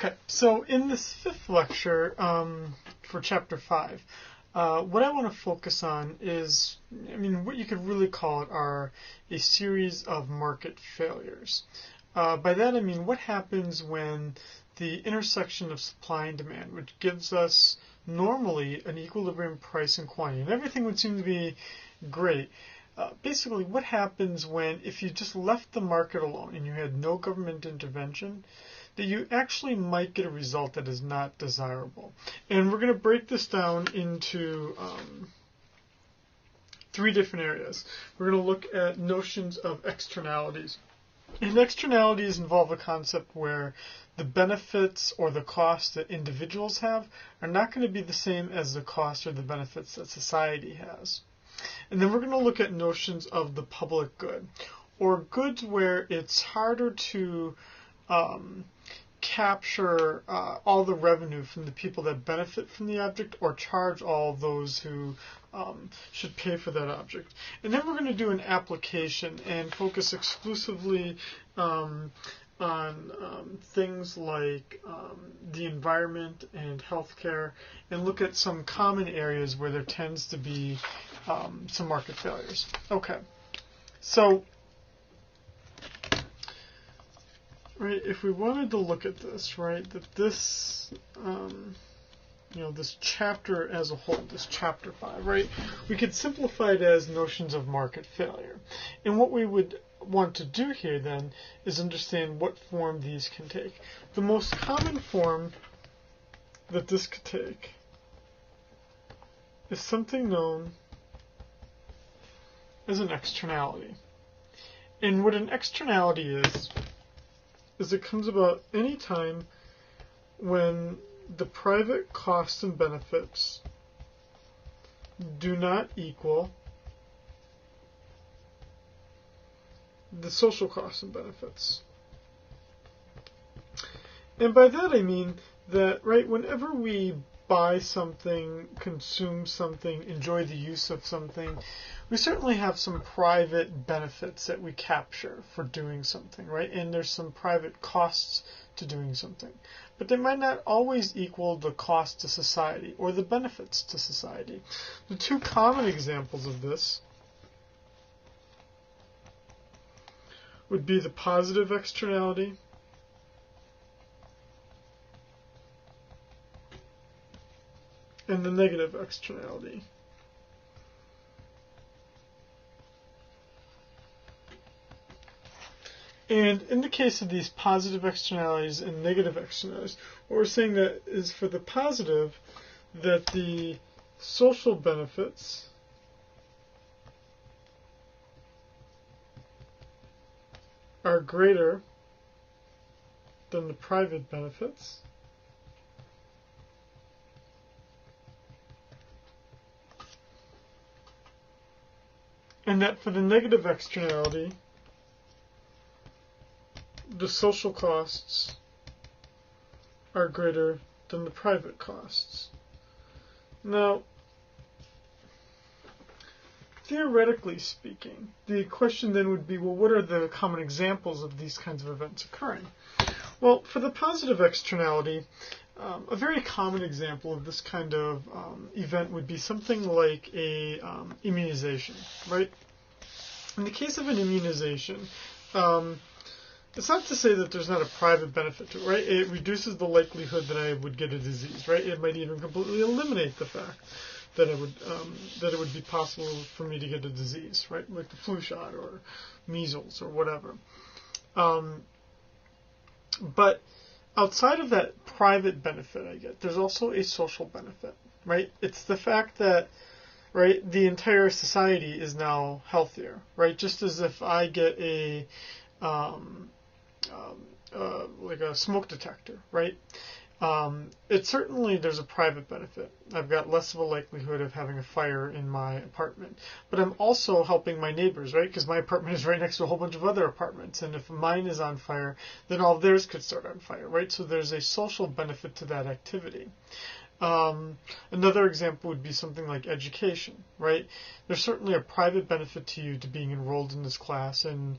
Okay, so in this fifth lecture for Chapter 5, what I want to focus on is, what you could really call it are a series of market failures. By that I mean what happens when the intersection of supply and demand, which gives us normally an equilibrium price and quantity, and everything would seem to be great. Basically, what happens when, if you just left the market alone and you had no government intervention, that you actually might get a result that is not desirable. And we're going to break this down into three different areas. We're going to look at notions of externalities. And externalities involve a concept where the benefits or the costs that individuals have are not going to be the same as the costs or the benefits that society has. And then we're going to look at notions of the public good, or goods where it's harder to capture all the revenue from the people that benefit from the object, or charge all those who should pay for that object. And then we're going to do an application and focus exclusively on things like the environment and healthcare, and look at some common areas where there tends to be some market failures. Okay, so right, if we wanted to look at this, right, that this, this chapter as a whole, this chapter 5, right, we could simplify it as notions of market failure. And what we would want to do here then is understand what form these can take. The most common form that this could take is something known as an externality. And what an externality is it comes about any time when the private costs and benefits do not equal the social costs and benefits. And by that I mean that, right, whenever we buy something, consume something, enjoy the use of something, we certainly have some private benefits that we capture for doing something, right? And there's some private costs to doing something. But they might not always equal the cost to society or the benefits to society. The two common examples of this would be the positive externality and the negative externality. And in the case of these positive externalities and negative externalities, what we're saying that is for the positive, that the social benefits are greater than the private benefits. And that for the negative externality, the social costs are greater than the private costs. Now, theoretically speaking, the question then would be, well, what are the common examples of these kinds of events occurring? Well, for the positive externality, a very common example of this kind of event would be something like a immunization, right? In the case of an immunization, it's not to say that there's not a private benefit to it, right? It reduces the likelihood that I would get a disease, right? It might even completely eliminate the fact that it would be possible for me to get a disease, right? Like the flu shot or measles or whatever. But outside of that private benefit I get, there's also a social benefit, right? It's the fact that, right, the entire society is now healthier, right? Just as if I get a like a smoke detector, right? There's a private benefit. I've got less of a likelihood of having a fire in my apartment. But I'm also helping my neighbors, right? Because my apartment is right next to a whole bunch of other apartments. And if mine is on fire, then all of theirs could start on fire, right? So there's a social benefit to that activity. Another example would be something like education, right? There's certainly a private benefit to you to being enrolled in this class and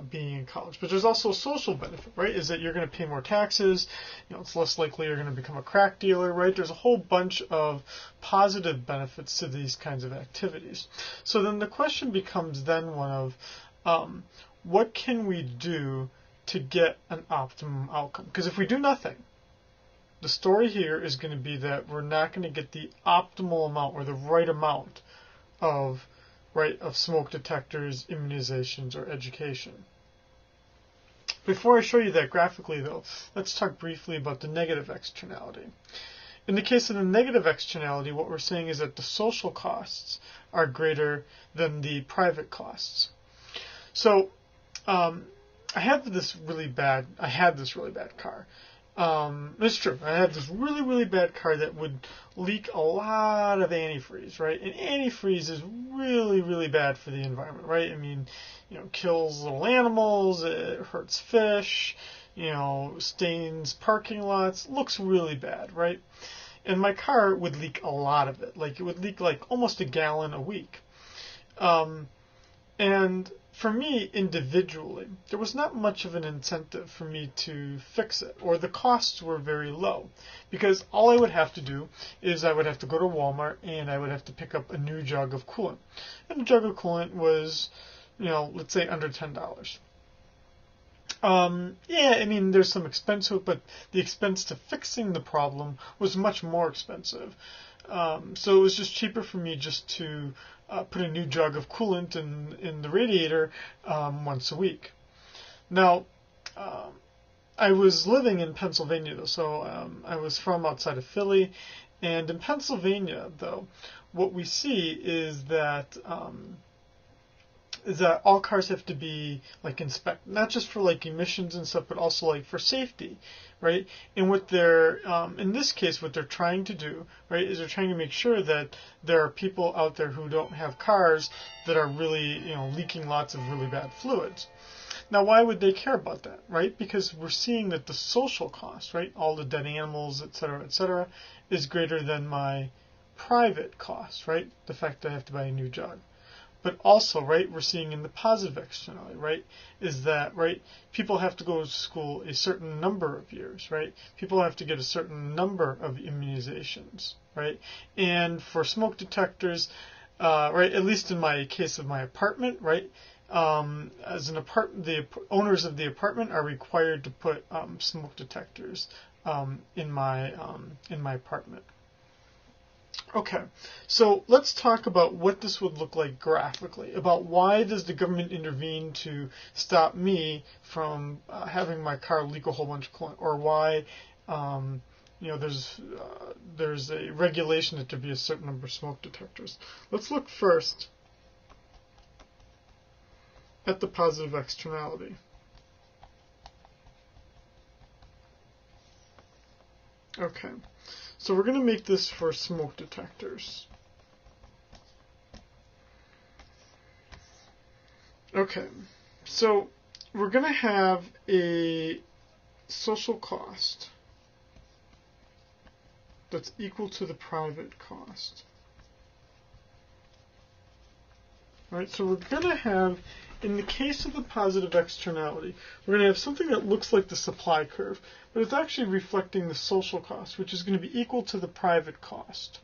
being in college, but there's also a social benefit, right? Is that you're going to pay more taxes, it's less likely you're going to become a crack dealer, right? There's a whole bunch of positive benefits to these kinds of activities. So then the question becomes then one of, what can we do to get an optimum outcome? Because if we do nothing, the story here is going to be that we're not going to get the optimal amount or the right amount of smoke detectors, immunizations, or education. Before I show you that graphically, though, let's talk briefly about the negative externality. In the case of the negative externality, what we're saying is that the social costs are greater than the private costs. So, I had this really bad car. It's true. I had this really, really bad car that would leak a lot of antifreeze, right? And antifreeze is really, really bad for the environment, right? I mean, kills little animals, it hurts fish, stains parking lots, looks really bad, right? And my car would leak a lot of it. Like, it would leak like almost a gallon a week. And for me, individually, there was not much of an incentive for me to fix it, or the costs were very low, because all I would have to do is I would have to go to Walmart and I would have to pick up a new jug of coolant. And a jug of coolant was, let's say under $10. Yeah, I mean, there's some expense to it, but the expense to fixing the problem was much more expensive. So it was just cheaper for me just to put a new jug of coolant in the radiator once a week. Now, I was living in Pennsylvania, though, so I was from outside of Philly. And in Pennsylvania, though, what we see is that all cars have to be inspected, not just for emissions and stuff, but also for safety, right? And what they're in this case, what they're trying to do, right, is they're trying to make sure that there are people out there who don't have cars that are really leaking lots of really bad fluids. Now, why would they care about that, right? Because we're seeing that the social cost, right, all the dead animals, et cetera, is greater than my private cost, right? The fact that I have to buy a new jug. But also, right, we're seeing in the positive externality, right, is that, right, people have to go to school a certain number of years, right? People have to get a certain number of immunizations, right? And for smoke detectors, right, at least in my case of my apartment, right, the owners of the apartment are required to put smoke detectors in my apartment. Okay, so let's talk about what this would look like graphically, about why does the government intervene to stop me from having my car leak a whole bunch of coolant, or why there's a regulation that there be a certain number of smoke detectors. Let's look first at the positive externality. Okay. So we're going to make this for smoke detectors. Okay, so we're going to have a social cost that's equal to the private cost. Right, so we're going to have, in the case of the positive externality, we're going to have something that looks like the supply curve, but it's actually reflecting the social cost, which is going to be equal to the private cost.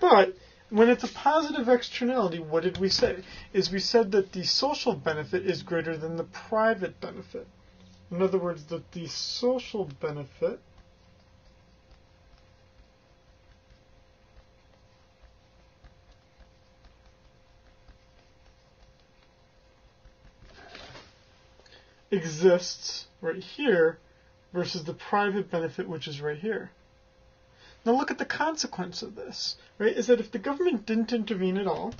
But when it's a positive externality, what did we say? Is we said that the social benefit is greater than the private benefit. In other words, that the social benefit exists right here versus the private benefit, which is right here. Now look at the consequence of this, right? Is that if the government didn't intervene at all,